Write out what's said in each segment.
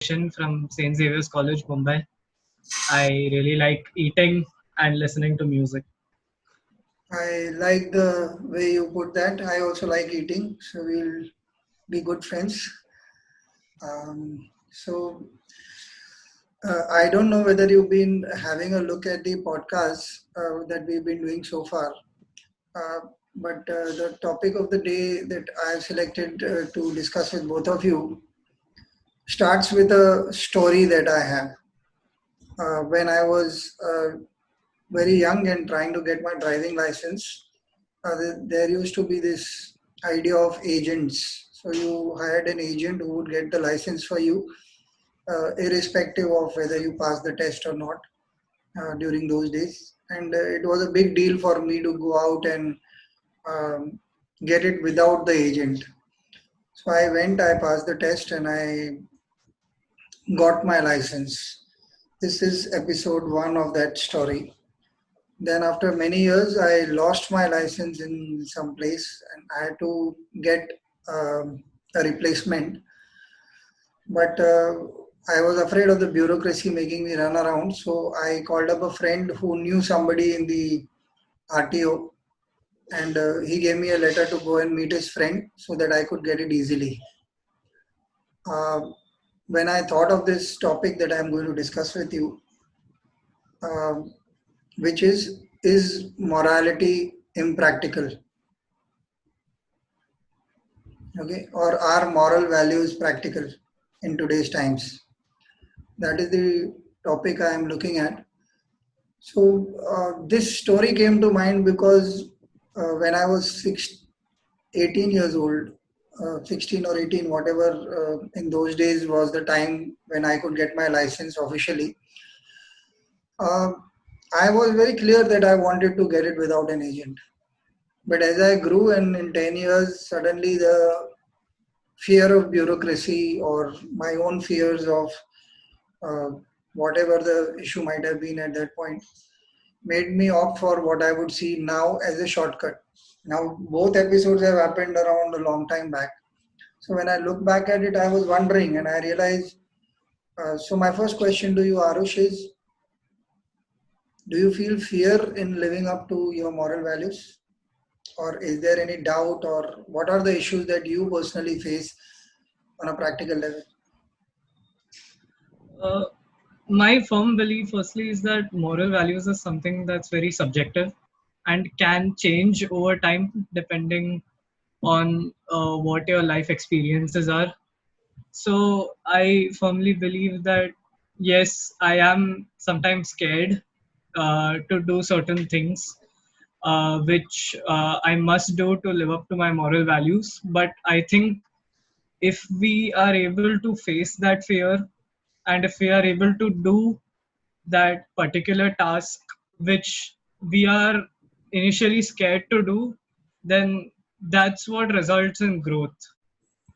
from St. Xavier's College, Mumbai. I really like eating and listening to music. I like the way you put that. I also like eating, so we'll be good friends. So I don't know whether you've been having a look at the podcast that we've been doing so far, uh, but the topic of the day that I've selected to discuss with both of you starts with a story that I have. When I was very young and trying to get my driving license, there used to be this idea of agents. So you hired an agent who would get the license for you, irrespective of whether you pass the test or not during those days. And it was a big deal for me to go out and um, get it without the agent. So I went, I passed the test, and I got my license. This is episode one of that story. Then, after many years, I lost my license in some place and I had to get a replacement. But I was afraid of the bureaucracy making me run around. So, I called up a friend who knew somebody in the RTO, and he gave me a letter to go and meet his friend so that I could get it easily. Uh, when I thought of this topic that I'm going to discuss with you, uh, which is morality impractical? Okay, or are moral values practical in today's times? That is the topic I am looking at. So this story came to mind because when I was 18 years old, 16 or 18, whatever, in those days was the time when I could get my license officially. uh, I was very clear that I wanted to get it without an agent. But as I grew, and in 10 years, suddenly the fear of bureaucracy or my own fears of uh, whatever the issue might have been at that point made me opt for what I would see now as a shortcut. Now, both episodes have happened around a long time back. So, when I look back at it, I was wondering and I realized. So, my first question to you, Arush, is do you feel fear in living up to your moral values? Or is there any doubt, or what are the issues that you personally face on a practical level? Uh, my firm belief, firstly, is that moral values is something that's very subjective and can change over time depending on what your life experiences are. So I firmly believe that yes, I am sometimes scared to do certain things which I must do to live up to my moral values. But I think if we are able to face that fear and if we are able to do that particular task which we are initially scared to do, then that's what results in growth.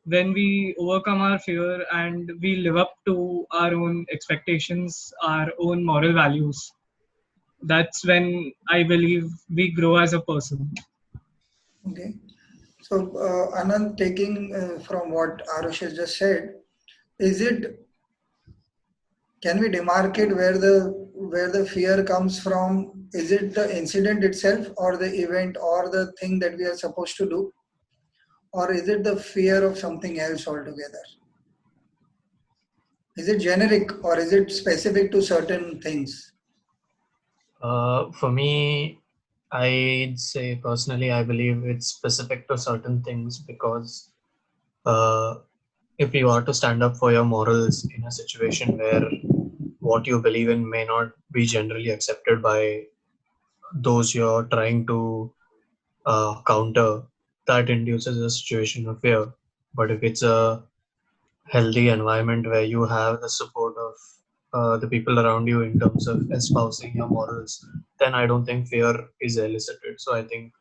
When we overcome our fear and we live up to our own expectations, our own moral values, that's when I believe we grow as a person. Okay. So, Anand, taking from what Arush has just said, is it can we demarcate where the fear comes from? Is it the incident itself, or the event, or the thing that we are supposed to do, or is it the fear of something else altogether? Is it generic, or is it specific to certain things? For me, I'd say personally, I believe it's specific to certain things because uh, if you are to stand up for your morals in a situation where what you believe in may not be generally accepted by those you're trying to counter, that induces a situation of fear. But if it's a healthy environment where you have the support of the people around you in terms of espousing your morals, then I don't think fear is elicited. So I think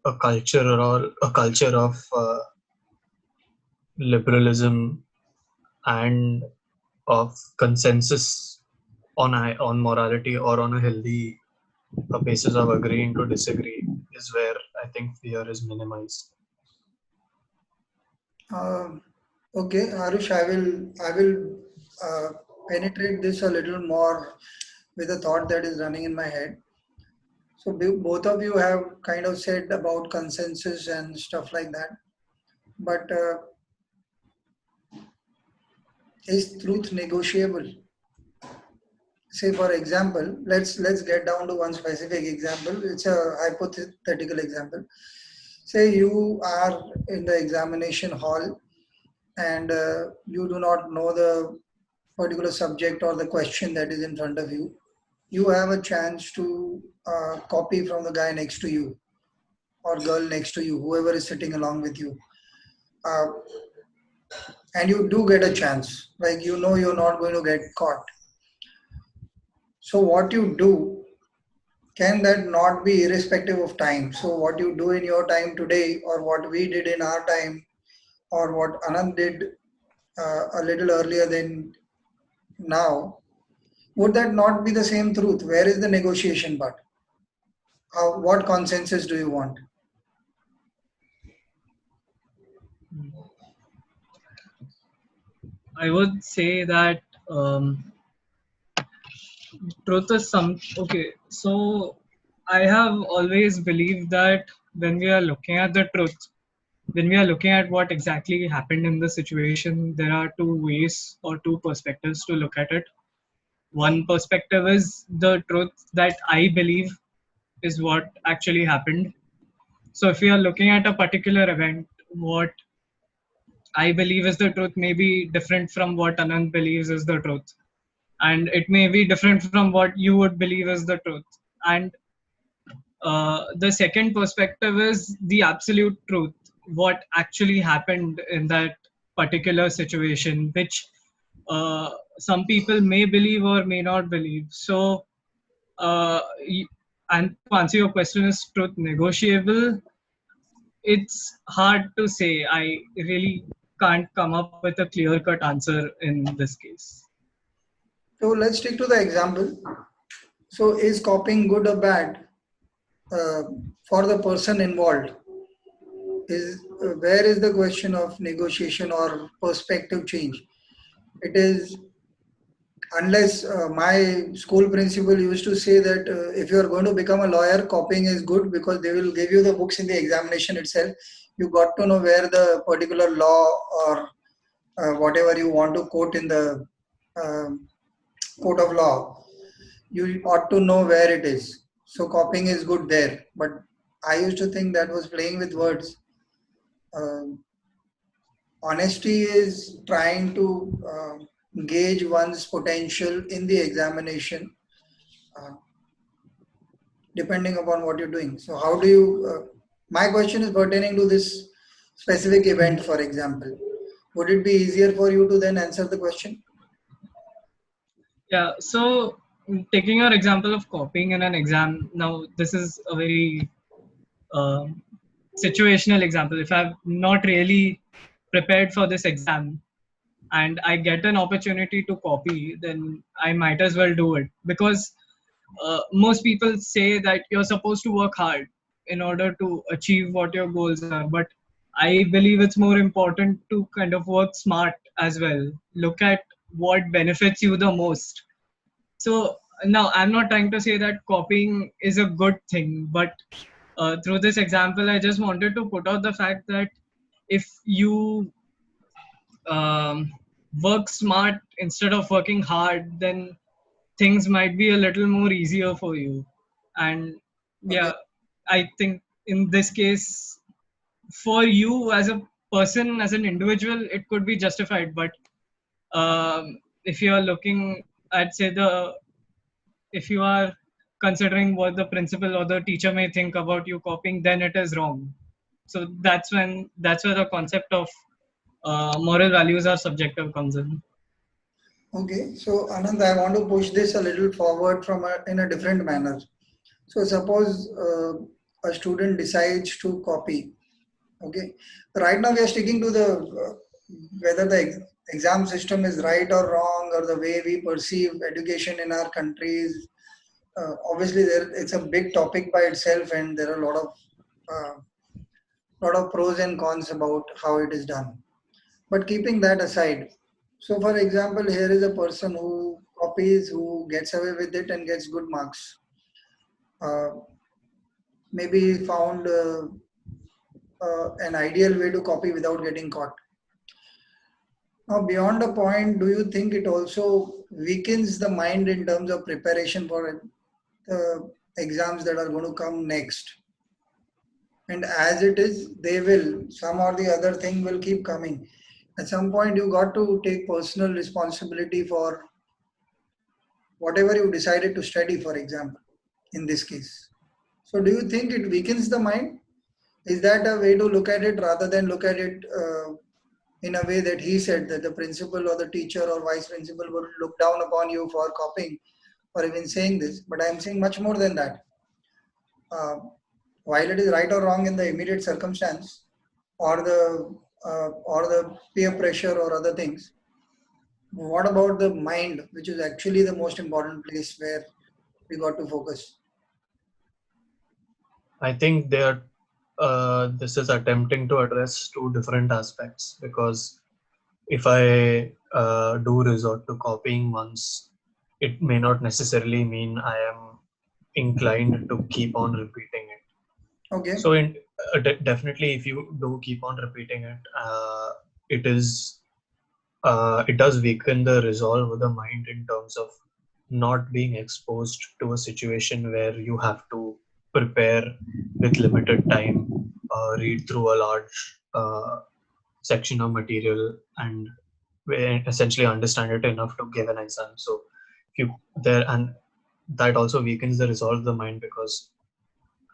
a culture of liberalism and of consensus on morality or on a healthy basis of agreeing to disagree is where I think fear is minimized. Um Okay, Arush, I will penetrate this a little more with a thought that is running in my head. So both of you have kind of said about consensus and stuff like that. But is truth negotiable? Say, for example, let's get down to one specific example. It's a hypothetical example. Say you are in the examination hall and you do not know the particular subject or the question that is in front of you. You have a chance to copy from the guy next to you or girl next to you, whoever is sitting along with you. Uh, and you do get a chance, like you know you're not going to get caught. So what you do, can that not be irrespective of time? So what you do in your time today, or what we did in our time, or what Anand did a little earlier than now, would that not be the same truth? Where is the negotiation part? What consensus do you want? I would say that truth is some okay. So I have always believed that when we are looking at the truth, when we are looking at what exactly happened in the situation, there are two ways or two perspectives to look at it. One perspective is the truth that I believe is what actually happened. So if we are looking at a particular event, what I believe is the truth may be different from what Anand believes is the truth. And it may be different from what you would believe is the truth. And the second perspective is the absolute truth, what actually happened in that particular situation, which some people may believe or may not believe. So, and to answer your question, is truth negotiable? It's hard to say. I really can't come up with a clear cut answer in this case. So let's stick to the example. So is copying good or bad uh, for the person involved? Is where is the question of negotiation or perspective change? It is unless my school principal used to say that if you are going to become a lawyer, copying is good because they will give you the books in the examination itself. You got to know where the particular law or whatever you want to quote in the um court of law, you ought to know where it is. So copying is good there. But I used to think that was playing with words. Um Honesty is trying to gauge one's potential in the examination, uh, depending upon what you're doing. So, how do you? My question is pertaining to this specific event, for example. Would it be easier for you to then answer the question? Yeah, so taking your example of copying in an exam, now this is a very um situational example. If I've not really prepared for this exam and I get an opportunity to copy, then I might as well do it because most people say that you're supposed to work hard in order to achieve what your goals are. But I believe it's more important to kind of work smart as well. Look at what benefits you the most. So now I'm not trying to say that copying is a good thing, but through this example, I just wanted to put out the fact that if you um, work smart instead of working hard, then things might be a little more easier for you. And Okay. yeah, I think in this case, for you as a person, as an individual, it could be justified. But if you are looking at, say, the if you are considering what the principal or the teacher may think about you copying, then it is wrong. So that's where the concept of moral values are subjective comes in. Okay. So, Anand, I want to push this a little forward in a different manner. So, suppose a student decides to copy. Okay. Right now, we are sticking to the whether the exam system is right or wrong, or the way we perceive education in our countries. Obviously, it's a big topic by itself, and there are a uh, lot of pros and cons about how it is done. But keeping that aside, so for example, here is a person who copies, who gets away with it and gets good marks. Uh, maybe found an ideal way to copy without getting caught. Now, beyond a point, do you think it also weakens the mind in terms of preparation for the exams that are going to come next? And as it is, they will, some or the other thing will keep coming. At some point, you got to take personal responsibility for whatever you decided to study, for example, in this case. So, do you think it weakens the mind? Is that a way to look at it rather than look at it in a way that he said that the principal or the teacher or vice principal would look down upon you for copying or even saying this? But I am saying much more than that. Uh, while it is right or wrong in the immediate circumstance or the peer pressure or other things, what about the mind, which is actually the most important place where we got to focus? I think this is attempting to address two different aspects, because if I do resort to copying once, it may not necessarily mean I am inclined to keep on repeating it. Okay. So, definitely, if you do keep on repeating it, it is it does weaken the resolve of the mind in terms of not being exposed to a situation where you have to prepare with limited time, read through a large section of material, and essentially understand it enough to give an exam. So if you there and that also weakens the resolve of the mind, because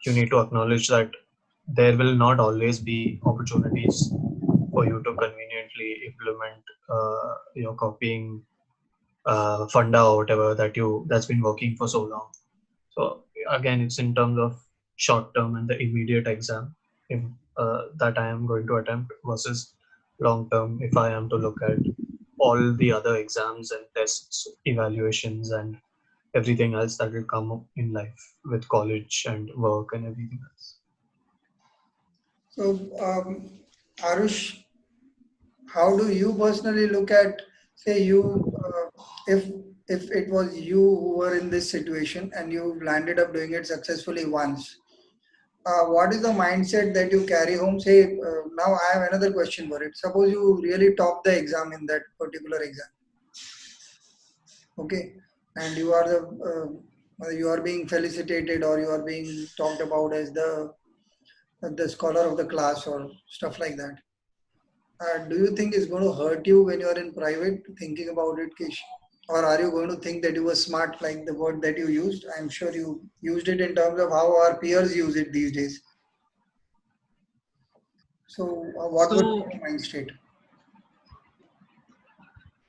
you need to acknowledge that there will not always be opportunities for you to conveniently implement your copying funda or whatever that's been working for so long. So again, it's in terms of short term and the immediate exam, if, that I am going to attempt, versus long term if I am to look at all the other exams and tests, evaluations, and everything else that will come up in life with college and work and everything else. So, Arush, how do you personally look at, say, if if it was you who were in this situation and you landed up doing it successfully once, what is the mindset that you carry home? Say, now I have another question for it. Suppose you really top the exam in that particular exam, okay, and you are being felicitated or you are being talked about as the scholar of the class or stuff like that. Do you think it's going to hurt you when you are in private thinking about it, Kish? Or are you going to think that you were smart, like the word that you used? I'm sure you used it in terms of how our peers use it these days. So, what would be So, your mind state?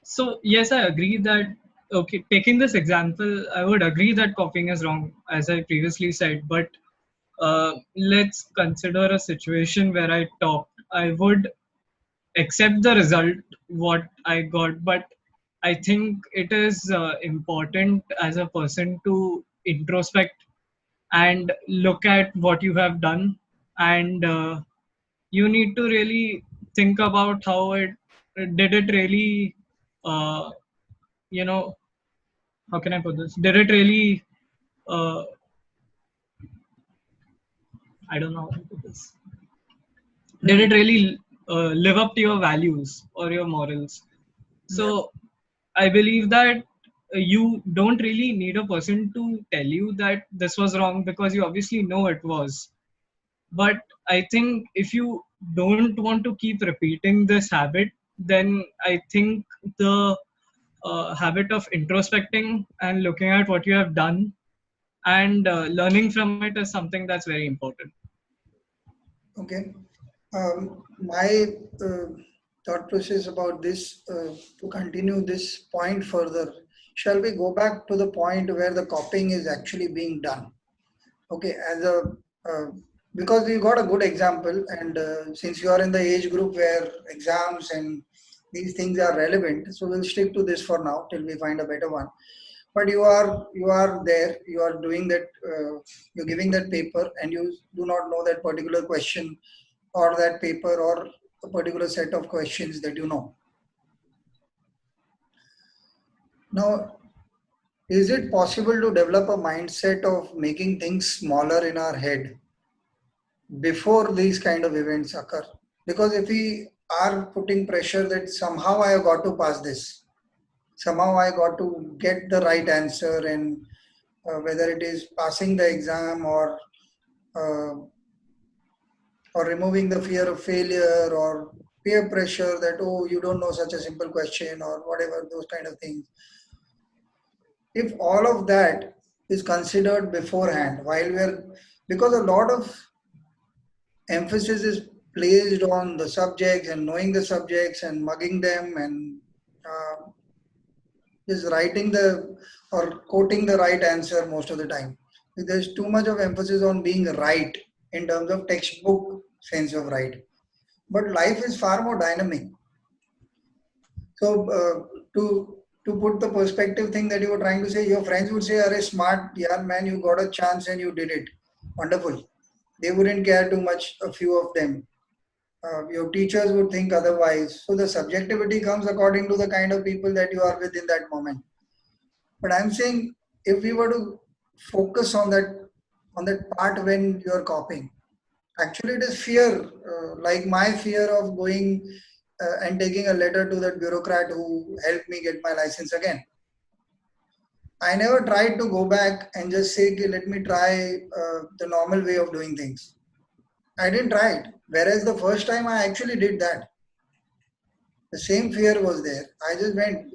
so yes, I agree that, okay, taking this example, I would agree that copying is wrong, as I previously said. But let's consider a situation where I topped. I would accept the result what I got, but I think it is important as a person to introspect and look at what you have done, and you need to really think about how it did it really, uh, you know how can I put this, did it really, uh, I don't know how to put this, did Hmm. it really live up to your values or your morals? Yeah. So I believe that you don't really need a person to tell you that this was wrong, because you obviously know it was. But I think if you don't want to keep repeating this habit, then I think the habit of introspecting and looking at what you have done and learning from it is something that's very important. Okay. My thought process about this, to continue this point further, shall we go back to the point where the copying is actually being done? Okay, uh, because you got a good example, and since you are in the age group where exams and these things are relevant, so we'll stick to this for now till we find a better one. But you are there, you are doing that, you're giving that paper, and you do not know that particular question or that paper or a particular set of questions that you know. Now, is it possible to develop a mindset of making things smaller in our head before these kind of events occur? Because if we are putting pressure that somehow I have got to pass this, somehow I got to get the right answer, and whether it is passing the exam uh, or removing the fear of failure or peer pressure that, oh, you don't know such a simple question or whatever, those kind of things. If all of that is considered beforehand, while we're, because a lot of emphasis is placed on the subjects and knowing the subjects and mugging them and just writing the or quoting the right answer most of the time. There's too much of emphasis on being right in terms of textbook sense of right. But life is far more dynamic. So to put the perspective thing that you were trying to say, your friends would say, "Are smart, yeah, man, you got a chance and you did it. Wonderful." They wouldn't care too much. A few of them. Your teachers would think otherwise. So the subjectivity comes according to the kind of people that you are with in that moment. But I'm saying if we were to focus on that part when you're copying, actually it is fear, like my fear of going and taking a letter to that bureaucrat who helped me get my license again. I never tried to go back and just say, "Okay, let me try the normal way of doing things." I didn't try it. Whereas the first time I actually did that, the same fear was there. I just went.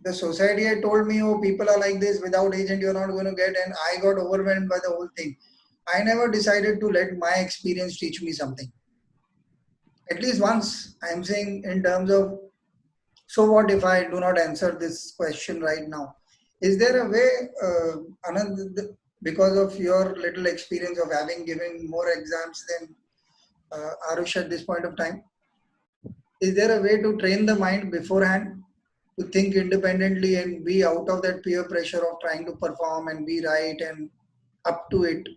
The society had told me, "Oh, people are like this. Without agent, you're not going to get." And I got overwhelmed by the whole thing. I never decided to let my experience teach me something. At least once, I'm saying in terms of, so what if I do not answer this question right now? Is there a way, Anand, because of your little experience of having given more exams than Arush at this point of time, is there a way to train the mind beforehand to think independently and be out of that peer pressure of trying to perform and be right and up to it?